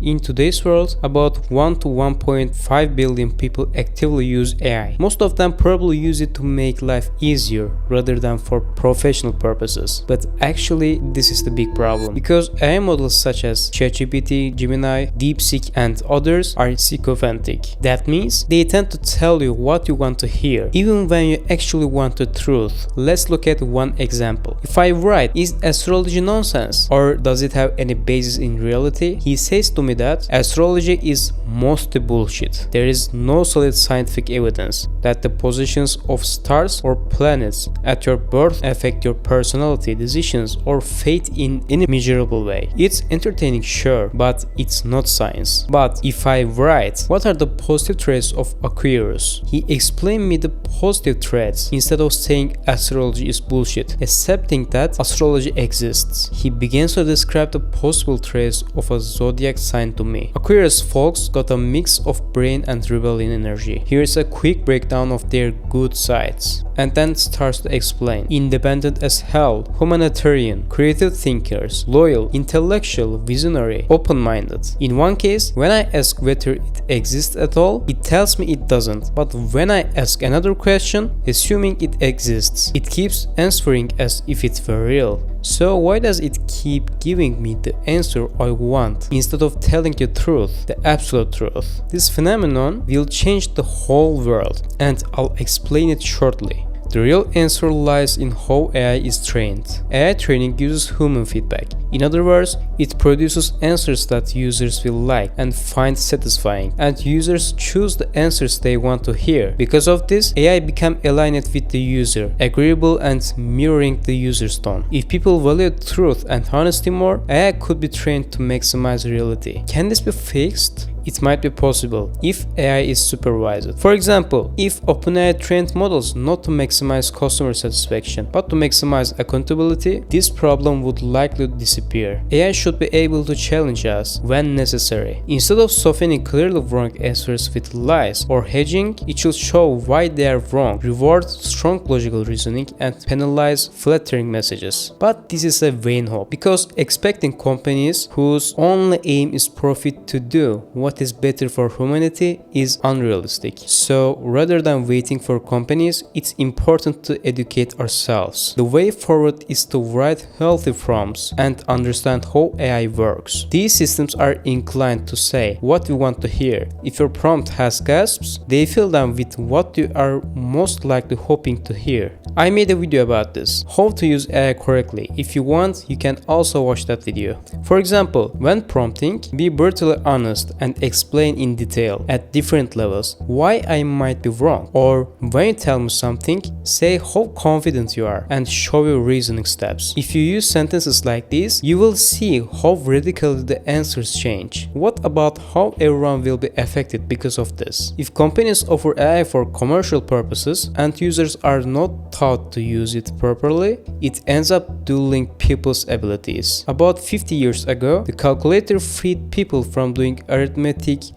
In today's world, about 1 to 1.5 billion people actively use AI. Most of them probably use it to make life easier rather than for professional purposes. But actually, this is the big problem, because AI models such as ChatGPT, Gemini, DeepSeek, and others are sycophantic. That means they tend to tell you what you want to hear, even when you actually want the truth. Let's look at one example. If I write, "Is astrology nonsense?" or "Does it have any basis in reality?" he says to me that astrology is mostly bullshit. There is no solid scientific evidence that the positions of stars or planets at your birth affect your personality, decisions, or fate in any measurable way. It's entertaining, sure, but it's not science. But if I write, "What are the positive traits of Aquarius?" he explained me the positive traits instead of saying astrology is bullshit, accepting that astrology exists. He begins to describe the possible traits of a zodiac sign to me. Aquarius folks got a mix of brain and rebellion energy. Here's a quick breakdown of their good sides, and then starts to explain. Independent as hell, humanitarian, creative thinkers, loyal, intellectual, visionary, open-minded. In one case, when I ask whether it exists at all, it tells me it doesn't. But when I ask another question, assuming it exists, it keeps answering as if it were real. So why does it keep giving me the answer I want instead of telling the truth, the absolute truth? This phenomenon will change the whole world, and I'll explain it shortly. The real answer lies in how AI is trained. AI training uses human feedback. In other words, it produces answers that users will like and find satisfying, and users choose the answers they want to hear. Because of this, AI becomes aligned with the user, agreeable and mirroring the user's tone. If people value truth and honesty more, AI could be trained to maximize reality. Can this be fixed? It might be possible if AI is supervised. For example, if OpenAI trained models not to maximize customer satisfaction but to maximize accountability, this problem would likely disappear. AI should be able to challenge us when necessary. Instead of softening clearly wrong answers with lies or hedging, it should show why they are wrong, reward strong logical reasoning, and penalize flattering messages. But this is a vain hope, because expecting companies whose only aim is profit to do what is better for humanity is unrealistic. So rather than waiting for companies, it's important to educate ourselves. The way forward is to write healthy prompts and understand how AI works. These systems are inclined to say what we want to hear. If your prompt has gasps, they fill them with what you are most likely hoping to hear. I made a video about this, how to use AI correctly. If you want, you can also watch that video. For example, when prompting, be brutally honest and explain in detail at different levels why I might be wrong. Or when you tell me something, say how confident you are and show your reasoning steps. If you use sentences like these, you will see how radically the answers change. What about how everyone will be affected because of this? If companies offer AI for commercial purposes and users are not taught to use it properly, it ends up dulling people's abilities. About 50 years ago, the calculator freed people from doing arithmetic,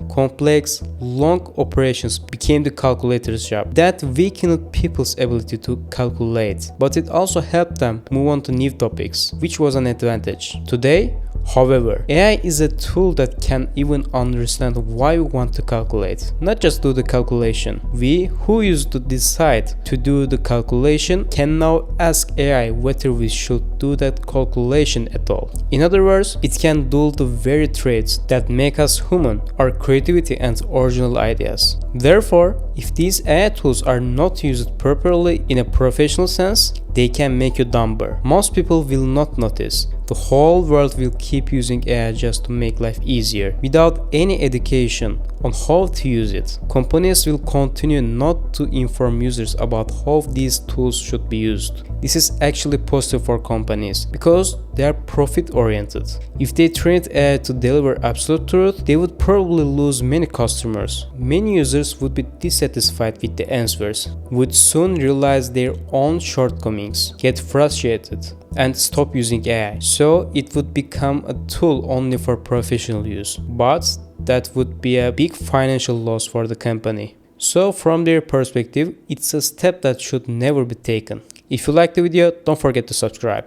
complex, long operations became the calculator's job. That weakened people's ability to calculate, but it also helped them move on to new topics, which was an advantage. Today, however, AI is a tool that can even understand why we want to calculate, not just do the calculation. We, who used to decide to do the calculation, can now ask AI whether we should do that calculation at all. In other words, it can do the very traits that make us human, our creativity and original ideas. Therefore, if these AI tools are not used properly in a professional sense, they can make you dumber. Most people will not notice. The whole world will keep using AI just to make life easier, without any education on how to use it. Companies will continue not to inform users about how these tools should be used. This is actually positive for companies, because they are profit-oriented. If they trained AI to deliver absolute truth, they would probably lose many customers. Many users would be dissatisfied with the answers, would soon realize their own shortcomings, get frustrated, and stop using AI. So it would become a tool only for professional use. But that would be a big financial loss for the company. So from their perspective, it's a step that should never be taken. If you liked the video, don't forget to subscribe.